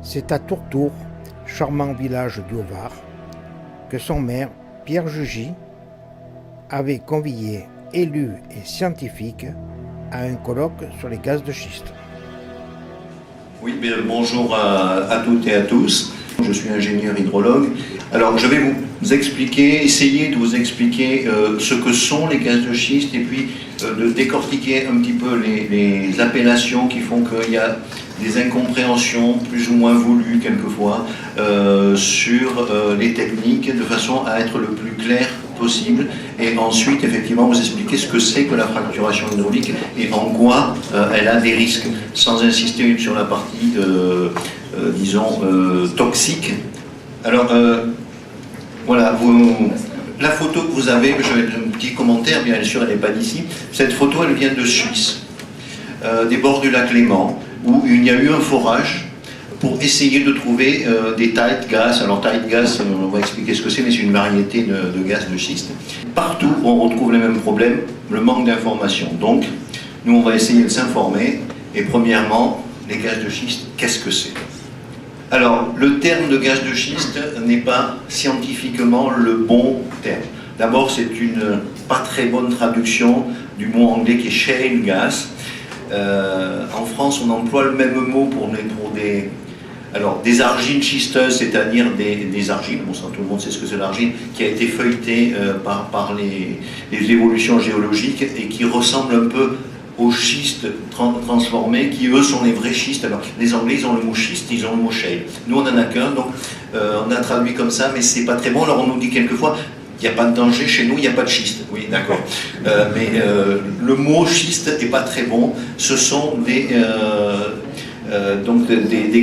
C'est à Tourtour, charmant village du Haut-Var, que son maire, Pierre Jugy, avait convié élus et scientifiques à un colloque sur les gaz de schiste. Oui, bien, bonjour à toutes et à tous. Je suis ingénieur hydrologue. Alors, je vais vous expliquer, essayer de vous expliquer ce que sont les gaz de schiste et puis de décortiquer un petit peu les appellations qui font qu'il y a des incompréhensions plus ou moins voulues quelquefois sur les techniques de façon à être le plus clair possible et ensuite effectivement vous expliquer ce que c'est que la fracturation hydraulique et en quoi elle a des risques sans insister sur la partie disons toxique. Alors voilà, la photo que vous avez, je vais un petit commentaire, bien sûr elle n'est pas d'ici, cette photo elle vient de Suisse, des bords du lac Léman, où il y a eu un forage pour essayer de trouver des tight gas. Alors tight gas, on va expliquer ce que c'est, mais c'est une variété de gaz de schiste. Partout on retrouve les mêmes problèmes, le manque d'information. Donc nous on va essayer de s'informer, et premièrement, les gaz de schiste, qu'est-ce que c'est ? Alors, le terme de gaz de schiste n'est pas scientifiquement le bon terme. D'abord, c'est une pas très bonne traduction du mot anglais qui est shale gas. En France, on emploie le même mot pour des argiles schisteuses, c'est-à-dire des argiles, bon ça tout le monde sait ce que c'est l'argile, qui a été feuilletée par les évolutions géologiques et qui ressemble un peu aux schistes transformés, qui eux sont les vrais schistes. Alors les Anglais ils ont le mot schiste, ils ont le mot shale. Nous on n'en a qu'un, donc on a traduit comme ça, mais c'est pas très bon. Alors on nous dit quelquefois, il n'y a pas de danger chez nous, il n'y a pas de schiste. Oui, d'accord. Mais le mot schiste n'est pas très bon. Ce sont des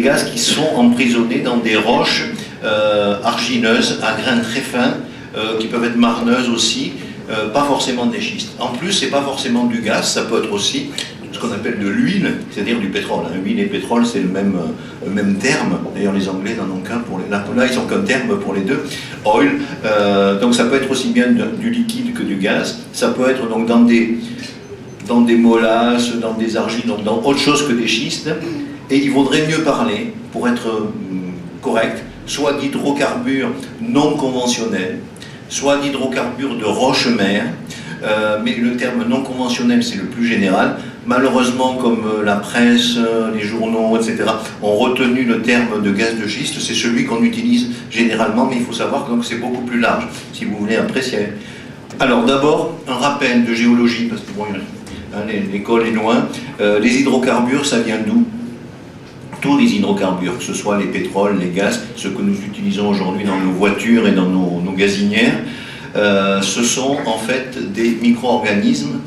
gaz qui sont emprisonnés dans des roches argileuses à grains très fins, qui peuvent être marneuses aussi. Pas forcément des schistes. En plus, c'est pas forcément du gaz, ça peut être aussi ce qu'on appelle de l'huile, c'est-à-dire du pétrole. Huile et pétrole, c'est le même terme. D'ailleurs, les Anglais n'en ont qu'un pour les... Là, ils n'ont qu'un terme pour les deux. Oil. Donc, ça peut être aussi bien du liquide que du gaz. Ça peut être donc dans des molasses, dans des argiles, donc dans autre chose que des schistes. Et il vaudrait mieux parler, pour être correct, soit d'hydrocarbures non conventionnels, soit d'hydrocarbures de roche-mer, mais le terme non conventionnel c'est le plus général. Malheureusement, comme la presse, les journaux, etc., ont retenu le terme de gaz de schiste, c'est celui qu'on utilise généralement, mais il faut savoir que c'est beaucoup plus large, si vous voulez apprécier. Alors d'abord, un rappel de géologie, parce que bon, l'école est loin. Les hydrocarbures, ça vient d'où ? Tous les hydrocarbures, que ce soit les pétroles, les gaz, ce que nous utilisons aujourd'hui dans nos voitures et dans nos gazinières, ce sont en fait des micro-organismes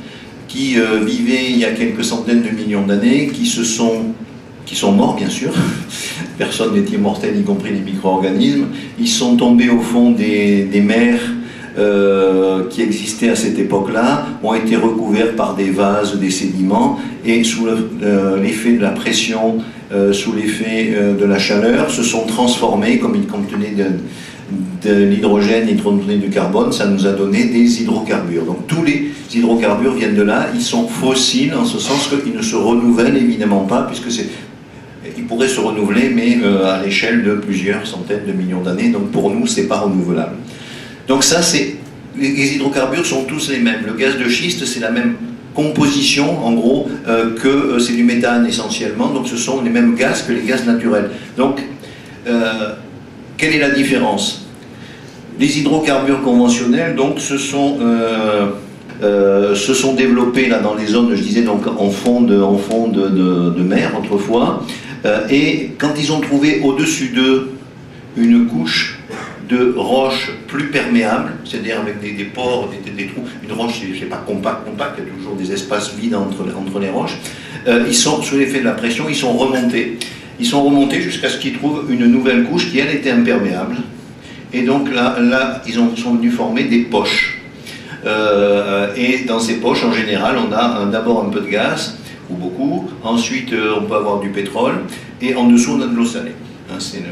qui vivaient il y a quelques centaines de millions d'années, qui sont morts bien sûr, personne n'est immortel y compris les micro-organismes, ils sont tombés au fond des mers qui existaient à cette époque-là, ont été recouverts par des vases, des sédiments, et sous l'effet de la pression, sous l'effet de la chaleur, se sont transformés, comme ils contenaient de l'hydrogène, ils contenaient du carbone, ça nous a donné des hydrocarbures. Donc tous les hydrocarbures viennent de là, ils sont fossiles en ce sens qu'ils ne se renouvellent évidemment pas, puisque ils pourraient se renouveler, mais à l'échelle de plusieurs centaines de millions d'années, donc pour nous, c'est pas renouvelable. Donc ça, les hydrocarbures sont tous les mêmes. Le gaz de schiste, c'est la même composition, en gros, que c'est du méthane essentiellement, donc ce sont les mêmes gaz que les gaz naturels. Donc, quelle est la différence ? Les hydrocarbures conventionnels, donc, se sont développés là dans les zones, je disais, donc en fond de mer autrefois, et quand ils ont trouvé au-dessus d'eux une couche de roches plus perméables, c'est-à-dire avec des pores, des trous, une roche, je ne sais pas, compacte, il y a toujours des espaces vides entre les roches, ils sont, sous l'effet de la pression, ils sont remontés jusqu'à ce qu'ils trouvent une nouvelle couche qui, elle, était imperméable, et donc là ils sont venus former des poches, et dans ces poches, en général, on a d'abord un peu de gaz, ou beaucoup, ensuite on peut avoir du pétrole, et en dessous on a de l'eau salée. C'est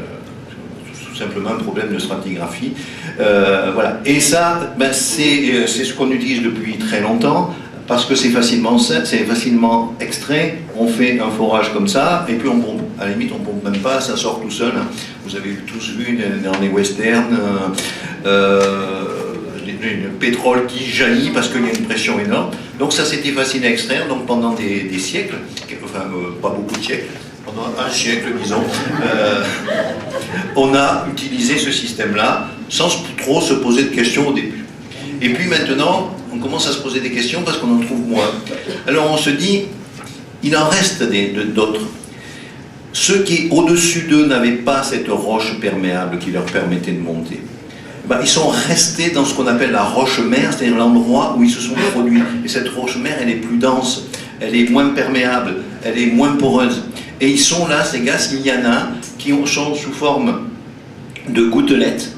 simplement un problème de stratigraphie. Voilà. Et ça, c'est ce qu'on utilise depuis très longtemps. parce que c'est facilement extrait, on fait un forage comme ça, et puis on pompe. À la limite, on pompe même pas, ça sort tout seul. Vous avez tous vu dans les westerns, le pétrole qui jaillit parce qu'il y a une pression énorme. Donc ça, c'était facile à extraire, donc pendant des siècles, enfin pas beaucoup de siècles, pendant un siècle, disons, on a utilisé ce système-là, sans trop se poser de questions au début. Et puis maintenant, on commence à se poser des questions parce qu'on en trouve moins. Alors on se dit, il en reste d'autres. Ceux qui, au-dessus d'eux, n'avaient pas cette roche perméable qui leur permettait de monter, ben, ils sont restés dans ce qu'on appelle la roche-mère, c'est-à-dire l'endroit où ils se sont produits. Et cette roche-mère, elle est plus dense, elle est moins perméable, elle est moins poreuse. Et ils sont là, ces gaz, il y en a qui sont sous forme de gouttelettes,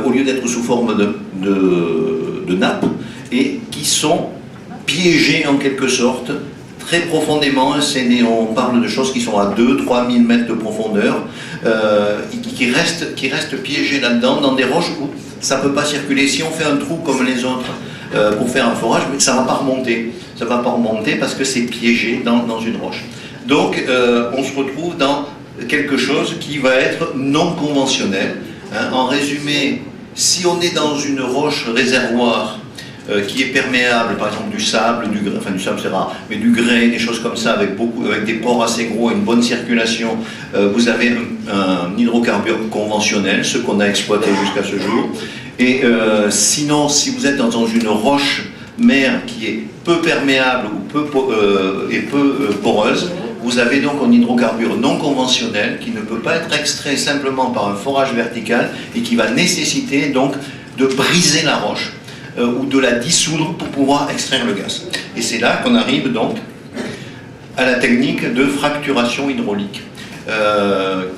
au lieu d'être sous forme de nappe, et qui sont piégés en quelque sorte, très profondément. On parle de choses qui sont à 2-3 000 mètres de profondeur, qui restent piégés là-dedans, dans des roches où ça ne peut pas circuler. Si on fait un trou comme les autres pour faire un forage, ça ne va pas remonter. Ça ne va pas remonter parce que c'est piégé dans une roche. Donc on se retrouve dans quelque chose qui va être non conventionnel. En résumé, si on est dans une roche réservoir qui est perméable, par exemple du sable, enfin du sable c'est rare, mais du grès, des choses comme ça, avec des pores assez gros et une bonne circulation, vous avez un hydrocarbure conventionnel, ce qu'on a exploité jusqu'à ce jour. Et sinon, si vous êtes dans une roche mer qui est peu perméable ou peu poreuse, vous avez donc un hydrocarbure non conventionnel qui ne peut pas être extrait simplement par un forage vertical et qui va nécessiter donc de briser la roche ou de la dissoudre pour pouvoir extraire le gaz. Et c'est là qu'on arrive donc à la technique de fracturation hydraulique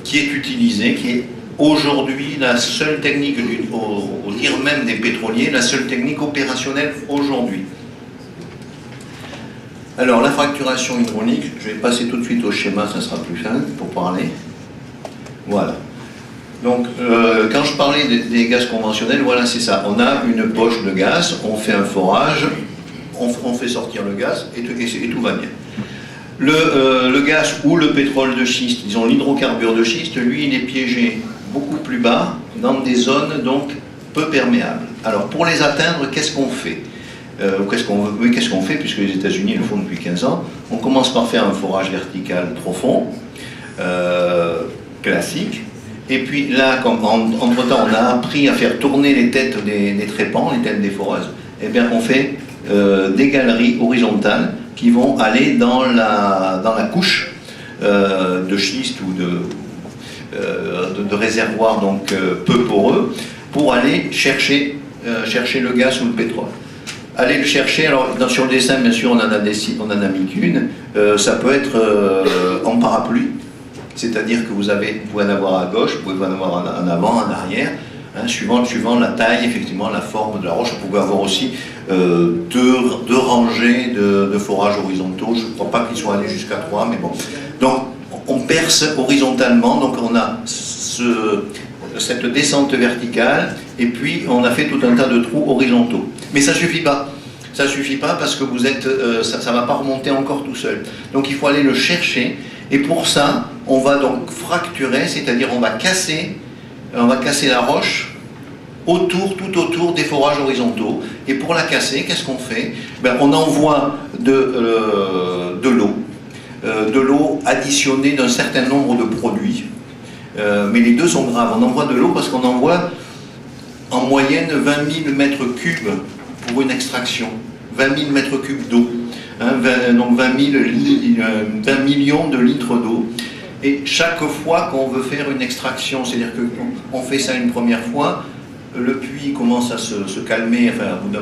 qui est utilisée, qui est aujourd'hui la seule technique, au dire même des pétroliers, la seule technique opérationnelle aujourd'hui. Alors la fracturation hydraulique, je vais passer tout de suite au schéma, ça sera plus simple pour parler. Voilà. Donc quand je parlais des gaz conventionnels, voilà c'est ça. On a une poche de gaz, on fait un forage, on fait sortir le gaz et tout va bien. Le gaz ou le pétrole de schiste, disons l'hydrocarbure de schiste, lui il est piégé beaucoup plus bas dans des zones donc peu perméables. Alors pour les atteindre, qu'est-ce qu'on fait ? Qu'est-ce qu'on fait, puisque les États-Unis le font depuis 15 ans? On commence par faire un forage vertical profond, classique, et puis là, entre-temps, on a appris à faire tourner les têtes des trépans, les têtes des foreuses, et bien on fait des galeries horizontales qui vont aller dans la couche de schiste ou de réservoirs donc peu poreux, pour aller chercher le gaz ou le pétrole. Allez le chercher, alors sur le dessin bien sûr on en a mis qu'une, ça peut être en parapluie, c'est-à-dire que vous pouvez en avoir à gauche, vous pouvez en avoir en avant, en arrière, hein, suivant la taille, effectivement la forme de la roche. Vous pouvez avoir aussi deux rangées de forages horizontaux, je ne crois pas qu'ils soient allés jusqu'à 3, mais bon. Donc on perce horizontalement, donc on a cette descente verticale, et puis on a fait tout un tas de trous horizontaux. Mais ça ne suffit pas. Ça ne suffit pas parce que ça ne va pas remonter encore tout seul. Donc il faut aller le chercher, et pour ça, on va donc fracturer, c'est-à-dire on va casser la roche tout autour des forages horizontaux. Et pour la casser, qu'est-ce qu'on fait? On envoie de l'eau additionnée d'un certain nombre de produits. Mais les deux sont graves. On envoie de l'eau parce qu'on envoie en moyenne 20 000 mètres cubes pour une extraction. 20 000 mètres cubes d'eau. Hein, donc 20 millions de litres d'eau. Et chaque fois qu'on veut faire une extraction, c'est-à-dire qu'on fait ça une première fois, le puits commence à se calmer, enfin, au bout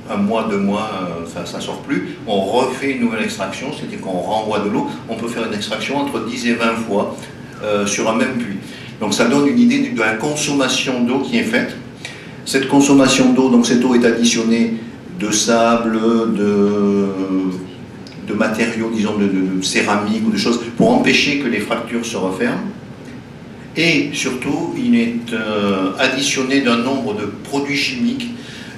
un mois, 2 mois, ça ne sort plus. On refait une nouvelle extraction, c'est-à-dire qu'on renvoie de l'eau. On peut faire une extraction entre 10 et 20 fois sur un même puits. Donc ça donne une idée de la consommation d'eau qui est faite. Cette consommation d'eau, donc cette eau est additionnée de sable, de matériaux, disons de céramique ou de choses, pour empêcher que les fractures se referment. Et surtout, il est additionné d'un nombre de produits chimiques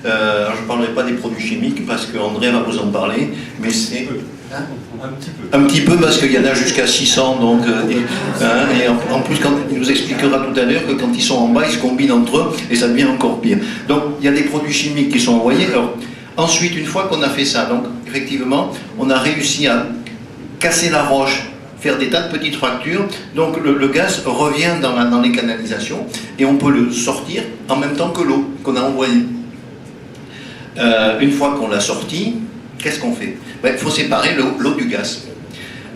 Je ne parlerai pas des produits chimiques parce qu'André va vous en parler, mais c'est... Un petit peu parce qu'il y en a jusqu'à 600, donc, et en plus quand il nous expliquera tout à l'heure que quand ils sont en bas, ils se combinent entre eux et ça devient encore pire. Donc il y a des produits chimiques qui sont envoyés. Alors, ensuite, une fois qu'on a fait ça, donc effectivement, on a réussi à casser la roche, faire des tas de petites fractures, donc le gaz revient dans les canalisations et on peut le sortir en même temps que l'eau qu'on a envoyée. Une fois qu'on l'a sorti, qu'est-ce qu'on fait? Il faut séparer l'eau du gaz,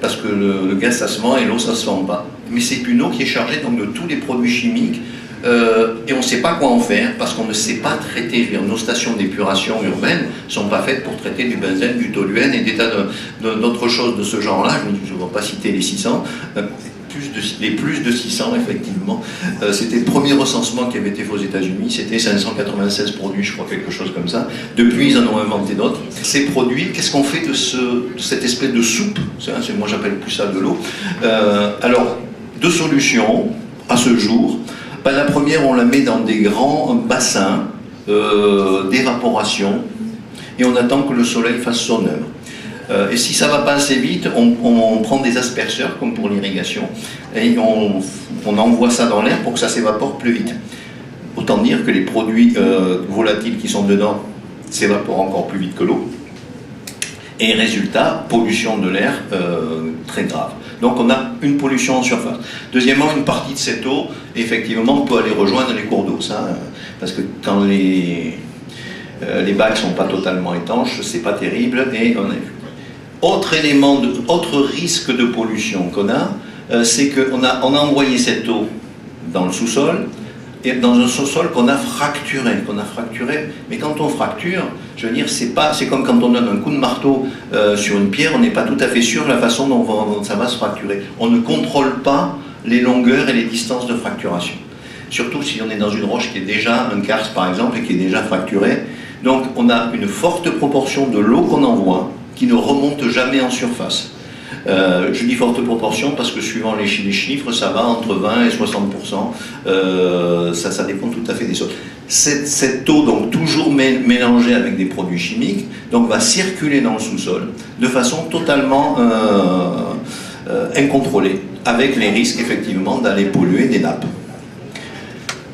parce que le gaz ça se vend et l'eau ça se vend pas. Mais c'est une eau qui est chargée donc, de tous les produits chimiques et on ne sait pas quoi en faire parce qu'on ne sait pas traiter. Nos stations d'épuration urbaines ne sont pas faites pour traiter du benzène, du toluène et des tas d'autres choses de ce genre-là. Je ne vais pas citer les 600. Les plus de 600 effectivement. C'était le premier recensement qui avait été fait aux États-Unis, c'était 596 produits, je crois, quelque chose comme ça. Depuis, ils en ont inventé d'autres. Ces produits, qu'est-ce qu'on fait de cette espèce de soupe? Moi, j'appelle plus ça de l'eau. Alors, deux solutions à ce jour. La première, on la met dans des grands bassins d'évaporation et on attend que le soleil fasse son œuvre. Et si ça ne va pas assez vite, on prend des asperceurs, comme pour l'irrigation, et on envoie ça dans l'air pour que ça s'évapore plus vite. Autant dire que les produits volatiles qui sont dedans s'évaporent encore plus vite que l'eau. Et résultat, pollution de l'air très grave. Donc on a une pollution en surface. Deuxièmement, une partie de cette eau, effectivement, peut aller rejoindre les cours d'eau. Parce que quand les bacs ne sont pas totalement étanches, c'est pas terrible, et on a vu. Autre risque de pollution qu'on a, c'est qu'on a envoyé cette eau dans le sous-sol, et dans un sous-sol qu'on a fracturé. Mais quand on fracture, je veux dire, c'est comme quand on donne un coup de marteau sur une pierre, on n'est pas tout à fait sûr de la façon dont ça va se fracturer. On ne contrôle pas les longueurs et les distances de fracturation. Surtout si on est dans une roche qui est déjà, un karst par exemple, et qui est déjà fracturée. Donc on a une forte proportion de l'eau qu'on envoie, qui ne remonte jamais en surface. Je dis forte proportion parce que suivant les chiffres, ça va entre 20 et 60%. Ça dépend tout à fait des sols. Cette eau, donc toujours mélangée avec des produits chimiques, donc va circuler dans le sous-sol de façon totalement incontrôlée, avec les risques effectivement d'aller polluer des nappes.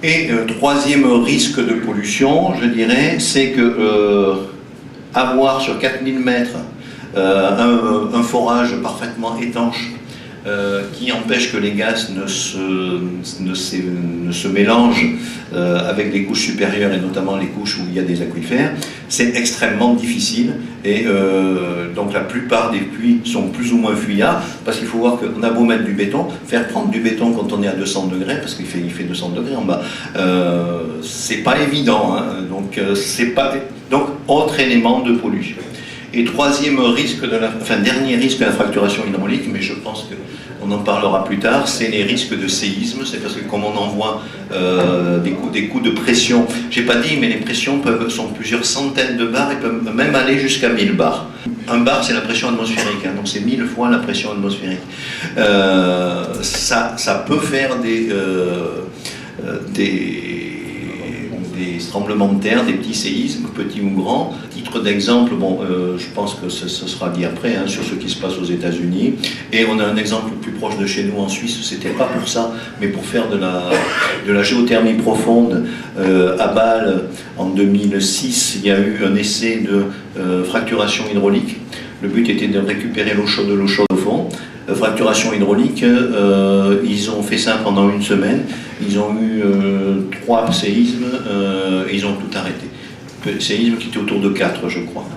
Et troisième risque de pollution, je dirais, c'est que avoir sur 4000 mètres un forage parfaitement étanche qui empêche que les gaz ne se mélangent avec les couches supérieures et notamment les couches où il y a des aquifères, c'est extrêmement difficile et donc la plupart des puits sont plus ou moins fuyables parce qu'il faut voir qu'on a beau mettre du béton, faire prendre du béton quand on est à 200 degrés, parce qu'il fait 200 degrés en bas, c'est pas évident, hein, donc autre élément de pollution. Et troisième risque dernier risque de la fracturation hydraulique, mais je pense qu'on en parlera plus tard, c'est les risques de séisme. C'est parce que comme on envoie des coups de pression, j'ai pas dit, mais les pressions sont plusieurs centaines de bars et peuvent même aller jusqu'à 1000 bars. Un bar, c'est la pression atmosphérique, hein, donc c'est 1000 fois la pression atmosphérique. Ça peut faire des tremblements de terre, des petits séismes, petits ou grands. À titre d'exemple, je pense que ce sera dit après, hein, sur ce qui se passe aux États-Unis. Et on a un exemple plus proche de chez nous en Suisse, c'était pas pour ça, mais pour faire de la géothermie profonde à Bâle en 2006, il y a eu un essai de fracturation hydraulique. Le but était de récupérer l'eau chaude au fond. Fracturation hydraulique, ils ont fait ça pendant une semaine, ils ont eu 3 séismes, et ils ont tout arrêté. Séisme qui était autour de 4, je crois.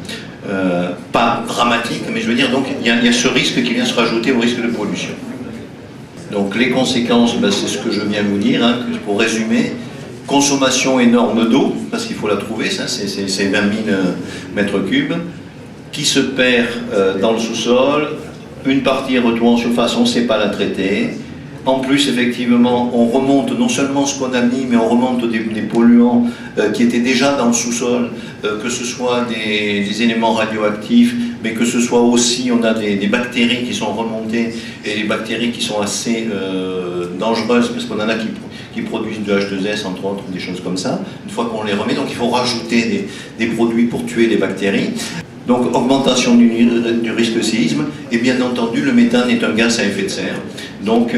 Pas dramatique, mais je veux dire, donc il y a ce risque qui vient se rajouter au risque de pollution. Donc les conséquences, c'est ce que je viens de vous dire, hein, pour résumer. Consommation énorme d'eau, parce qu'il faut la trouver, ça c'est 20 000 mètres cubes, qui se perd dans le sous-sol. Une partie retourne en surface, on ne sait pas la traiter. En plus, effectivement, on remonte non seulement ce qu'on a mis, mais on remonte des polluants qui étaient déjà dans le sous-sol, que ce soit des éléments radioactifs mais que ce soit aussi, on a des bactéries qui sont remontées, et des bactéries qui sont assez dangereuses, parce qu'on en a qui produisent du H2S, entre autres, des choses comme ça, une fois qu'on les remet. Donc il faut rajouter des produits pour tuer les bactéries. Donc augmentation du risque séisme, et bien entendu le méthane est un gaz à effet de serre. Donc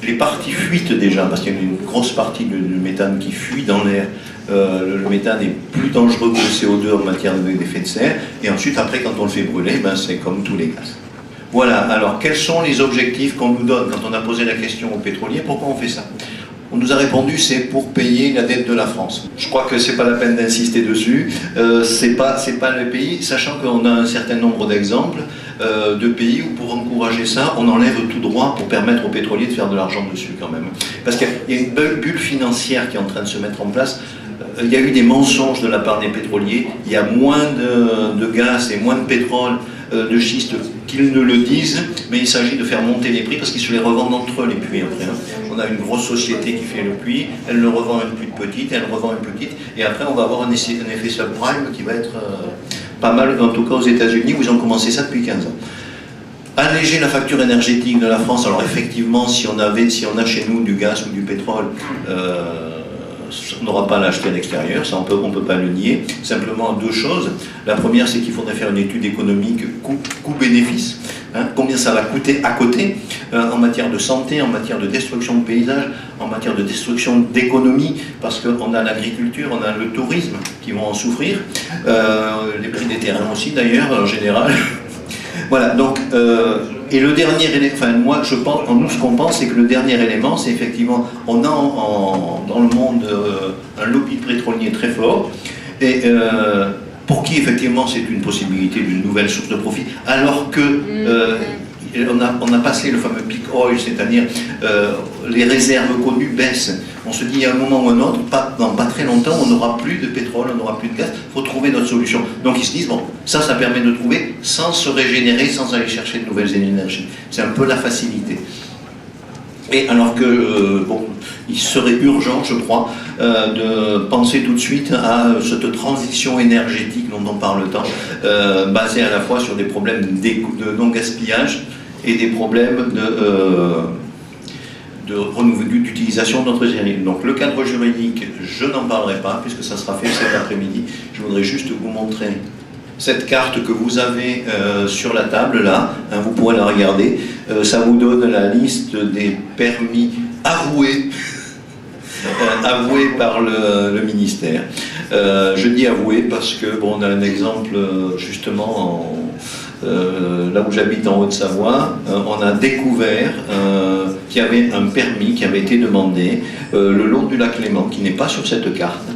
les parties fuitent déjà, parce qu'il y a une grosse partie du méthane qui fuit dans l'air. Le méthane est plus dangereux que le CO2 en matière d'effet de serre, et ensuite après quand on le fait brûler, ben, c'est comme tous les gaz. Voilà, alors quels sont les objectifs qu'on nous donne quand on a posé la question aux pétroliers, pourquoi on fait ça? On nous a répondu c'est pour payer la dette de la France. Je crois que c'est pas la peine d'insister dessus. C'est pas le pays, sachant qu'on a un certain nombre d'exemples de pays où pour encourager ça, on enlève tout droit pour permettre aux pétroliers de faire de l'argent dessus quand même. Parce qu'il y a une bulle financière qui est en train de se mettre en place. Il y a eu des mensonges de la part des pétroliers. Il y a moins de gaz et moins de pétrole de schiste qu'ils ne le disent, mais il s'agit de faire monter les prix parce qu'ils se les revendent entre eux les puits après. On a une grosse société qui fait le puits, elle le revend une plus petite, elle revend une petite, et après on va avoir un effet subprime qui va être pas mal, en tout cas aux États-Unis où ils ont commencé ça depuis 15 ans. Alléger la facture énergétique de la France, alors effectivement si on a chez nous du gaz ou du pétrole, on n'aura pas à l'acheter à l'extérieur, ça on peut pas le nier. Simplement deux choses. La première, c'est qu'il faudrait faire une étude économique coût-bénéfice. Combien ça va coûter à côté en matière de santé, en matière de destruction de paysages, en matière de destruction d'économie, parce qu'on a l'agriculture, on a le tourisme qui vont en souffrir, les prix des terrains aussi d'ailleurs en général. Voilà, donc, et le dernier élément, enfin moi je pense, nous ce qu'on pense c'est que le dernier élément c'est effectivement, on a dans le monde un lobby pétrolier très fort, et pour qui effectivement c'est une possibilité d'une nouvelle source de profit, alors que on a passé le fameux peak oil, c'est-à-dire les réserves connues baissent. On se dit à un moment ou à un autre, dans pas très longtemps, on n'aura plus de pétrole, on n'aura plus de gaz, il faut trouver notre solution. Donc ils se disent, bon, ça permet de trouver sans se régénérer, sans aller chercher de nouvelles énergies. C'est un peu la facilité. Et alors que, bon, il serait urgent, je crois, de penser tout de suite à cette transition énergétique dont on parle tant, basée à la fois sur des problèmes de non-gaspillage et des problèmes d'utilisation de notre énergie. Donc le cadre juridique, je n'en parlerai pas, puisque ça sera fait cet après-midi. Je voudrais juste vous montrer cette carte que vous avez sur la table, là, vous pourrez la regarder. Ça vous donne la liste des permis avoués, avoués par le ministère. Je dis avoués parce que, bon, on a un exemple, justement, là où j'habite en Haute-Savoie, on a découvert qu'il y avait un permis qui avait été demandé le long du lac Léman, qui n'est pas sur cette carte,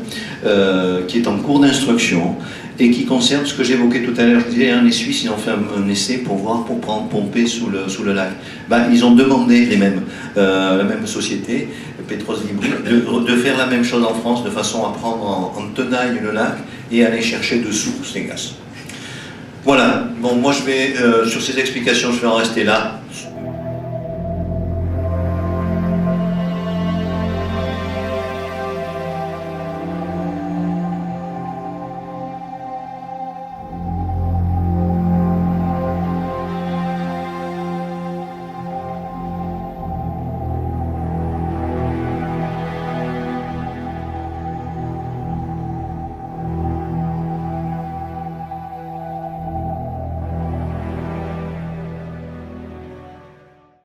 qui est en cours d'instruction et qui concerne ce que j'évoquais tout à l'heure. Je disais, les Suisses ils ont fait un essai pour pomper sous le lac. Ils ont demandé la même société, Petros Libri, de faire la même chose en France de façon à prendre en tenaille le lac et aller chercher dessous ces gaz. Voilà, bon, moi je vais, sur ces explications, je vais en rester là.